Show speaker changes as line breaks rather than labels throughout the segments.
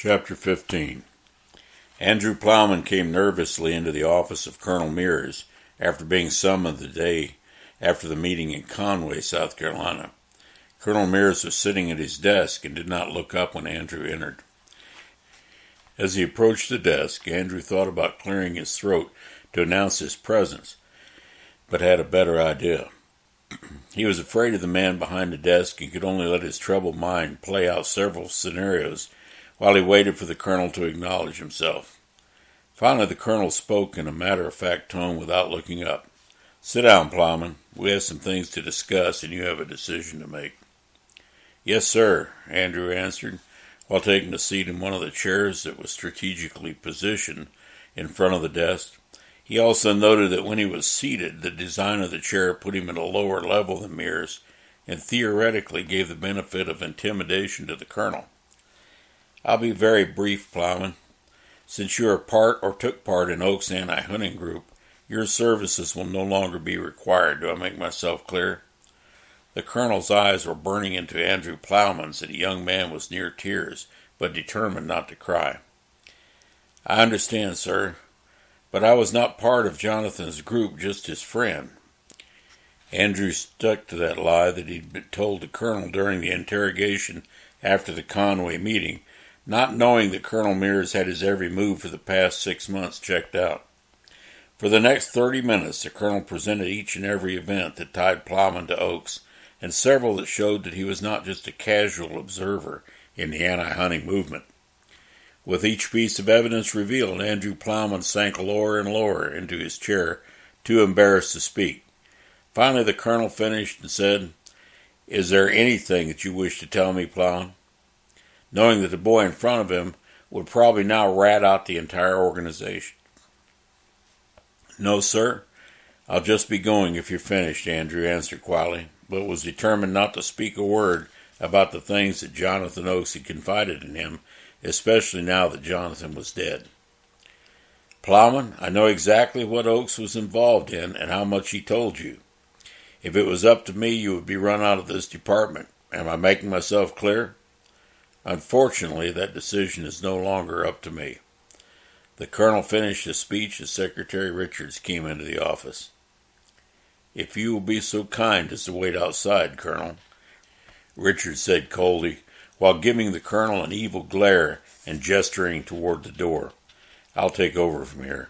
Chapter 15. Andrew Plowman came nervously into the office of Colonel Mears after being summoned the day after the meeting in Conway, South Carolina. Colonel Mears was sitting at his desk and did not look up when Andrew entered. As he approached the desk, Andrew thought about clearing his throat to announce his presence, but had a better idea. He was afraid of the man behind the desk and could only let his troubled mind play out several scenarios while he waited for the colonel to acknowledge himself. Finally, the colonel spoke in a matter-of-fact tone without looking up. "Sit down, Plowman. We have some things to discuss, and you have a decision to make." "Yes, sir," Andrew answered, while taking a seat in one of the chairs that was strategically positioned in front of the desk. He also noted that when he was seated, the design of the chair put him at a lower level than Mears, and theoretically gave the benefit of intimidation to the colonel. "I'll be very brief, Plowman. Since you are part or took part in Oak's anti-hunting group, your services will no longer be required. Do I make myself clear?" The colonel's eyes were burning into Andrew Plowman's, and the young man was near tears, but determined not to cry. "I understand, sir, but I was not part of Jonathan's group, just his friend." Andrew stuck to that lie that he'd been told the colonel during the interrogation after the Conway meeting, not knowing that Colonel Mears had his every move for the past 6 months checked out. For the next 30 minutes, the colonel presented each and every event that tied Plowman to Oaks, and several that showed that he was not just a casual observer in the anti-hunting movement. With each piece of evidence revealed, Andrew Plowman sank lower and lower into his chair, too embarrassed to speak. Finally, the colonel finished and said, "Is there anything that you wish to tell me, Plowman?" knowing that the boy in front of him would probably now rat out the entire organization. "No, sir. I'll just be going if you're finished," Andrew answered quietly, but was determined not to speak a word about the things that Jonathan Oakes had confided in him, especially now that Jonathan was dead. "Plowman, I know exactly what Oakes was involved in and how much he told you. If it was up to me, you would be run out of this department. Am I making myself clear? Unfortunately, that decision is no longer up to me." The colonel finished his speech as Secretary Richards came into the office. "If you will be so kind as to wait outside, Colonel," Richards said coldly, while giving the colonel an evil glare and gesturing toward the door. "I'll take over from here."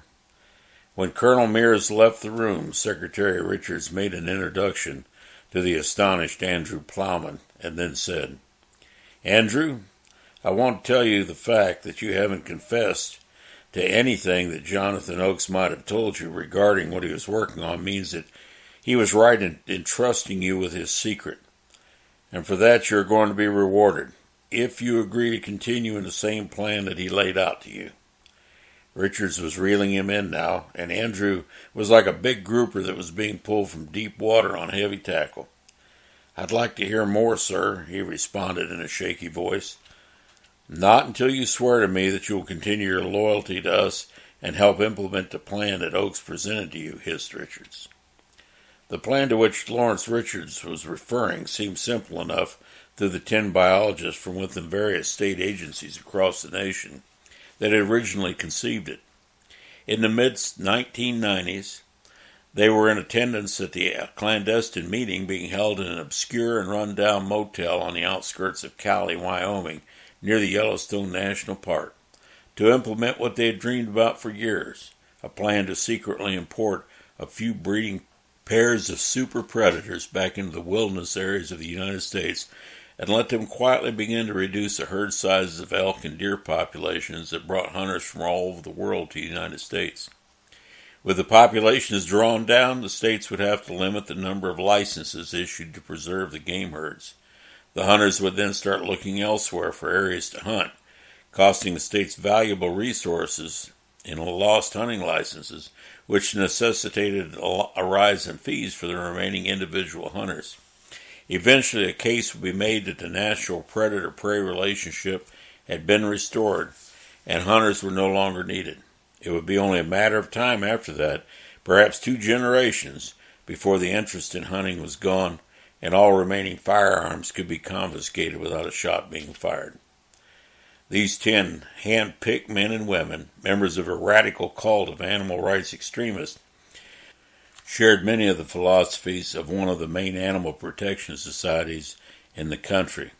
When Colonel Mears left the room, Secretary Richards made an introduction to the astonished Andrew Plowman and then said, "Andrew, I want to tell you the fact that you haven't confessed to anything that Jonathan Oakes might have told you regarding what he was working on means that he was right in trusting you with his secret. And for that you are going to be rewarded, if you agree to continue in the same plan that he laid out to you." Richards was reeling him in now, and Andrew was like a big grouper that was being pulled from deep water on heavy tackle. "I'd like to hear more, sir," he responded in a shaky voice. "Not until you swear to me that you will continue your loyalty to us and help implement the plan that Oakes presented to you," hissed Richards. The plan to which Lawrence Richards was referring seemed simple enough to the 10 biologists from within various state agencies across the nation that had originally conceived it. In the mid-1990s, they were in attendance at the clandestine meeting being held in an obscure and run-down motel on the outskirts of Cali, Wyoming, near the Yellowstone National Park, to implement what they had dreamed about for years, a plan to secretly import a few breeding pairs of super predators back into the wilderness areas of the United States and let them quietly begin to reduce the herd sizes of elk and deer populations that brought hunters from all over the world to the United States. With the populations drawn down, the states would have to limit the number of licenses issued to preserve the game herds. The hunters would then start looking elsewhere for areas to hunt, costing the states valuable resources in lost hunting licenses, which necessitated a rise in fees for the remaining individual hunters. Eventually, a case would be made that the natural predator-prey relationship had been restored, and hunters were no longer needed. It would be only a matter of time after that, perhaps 2 generations, before the interest in hunting was gone and all remaining firearms could be confiscated without a shot being fired. These 10 hand-picked men and women, members of a radical cult of animal rights extremists, shared many of the philosophies of one of the main animal protection societies in the country.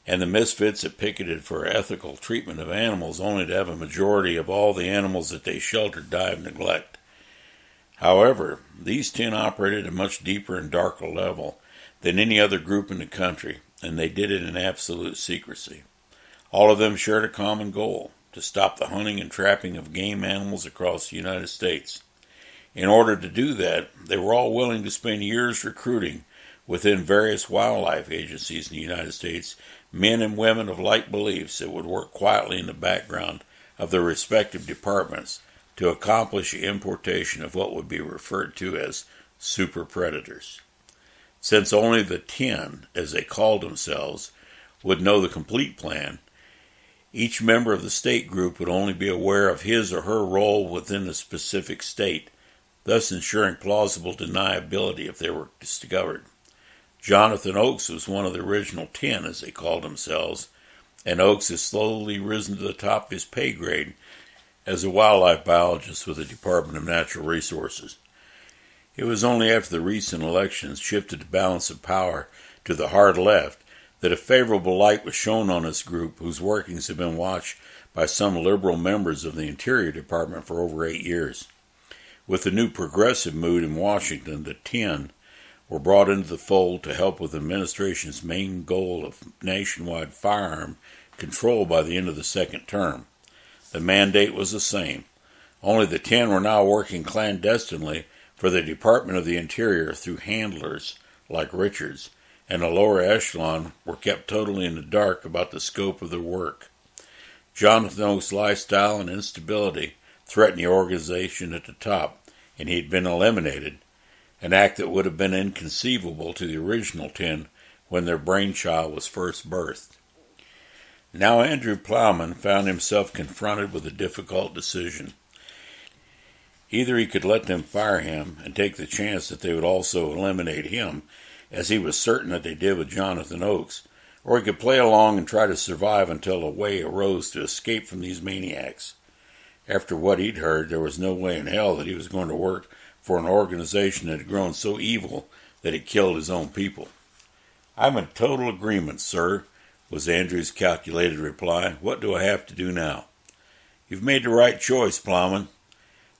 And the misfits that picketed for ethical treatment of animals only to have a majority of all the animals that they sheltered die of neglect. However, these 10 operated at a much deeper and darker level than any other group in the country, and they did it in absolute secrecy. All of them shared a common goal: to stop the hunting and trapping of game animals across the United States. In order to do that, they were all willing to spend years recruiting within various wildlife agencies in the United States men and women of like beliefs that would work quietly in the background of their respective departments to accomplish the importation of what would be referred to as super predators. Since only the 10, as they called themselves, would know the complete plan, each member of the state group would only be aware of his or her role within the specific state, thus ensuring plausible deniability if they were discovered. Jonathan Oakes was one of the original 10, as they called themselves, and Oakes has slowly risen to the top of his pay grade as a wildlife biologist with the Department of Natural Resources. It was only after the recent elections shifted the balance of power to the hard left that a favorable light was shown on this group, whose workings have been watched by some liberal members of the Interior Department for over 8 years. With the new progressive mood in Washington, the 10 were brought into the fold to help with the administration's main goal of nationwide firearm control by the end of the second term. The mandate was the same, only the 10 were now working clandestinely for the Department of the Interior through handlers like Richards, and the lower echelon were kept totally in the dark about the scope of their work. Jonathan Oakes' lifestyle and instability threatened the organization at the top, and he had been eliminated, an act that would have been inconceivable to the original 10 when their brainchild was first birthed. Now Andrew Plowman found himself confronted with a difficult decision. Either he could let them fire him and take the chance that they would also eliminate him, as he was certain that they did with Jonathan Oakes, or he could play along and try to survive until a way arose to escape from these maniacs. After what he'd heard, there was no way in hell that he was going to work for an organization that had grown so evil that it killed his own people. "I'm in total agreement, sir," was Andrew's calculated reply. "What do I have to do now?" "You've made the right choice, Plowman.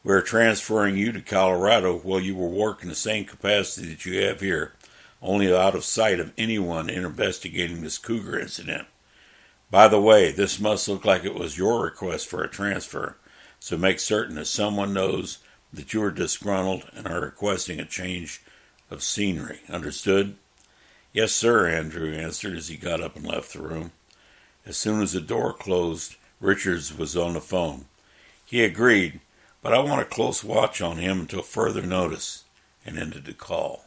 We are transferring you to Colorado while you will work in the same capacity that you have here, only out of sight of anyone investigating this Cougar incident. By the way, this must look like it was your request for a transfer, so make certain that someone knows that you are disgruntled and are requesting a change of scenery. Understood?" "Yes, sir," Andrew answered as he got up and left the room. As soon as the door closed, Richards was on the phone. He agreed, but I want a close watch on him until further notice, and ended the call.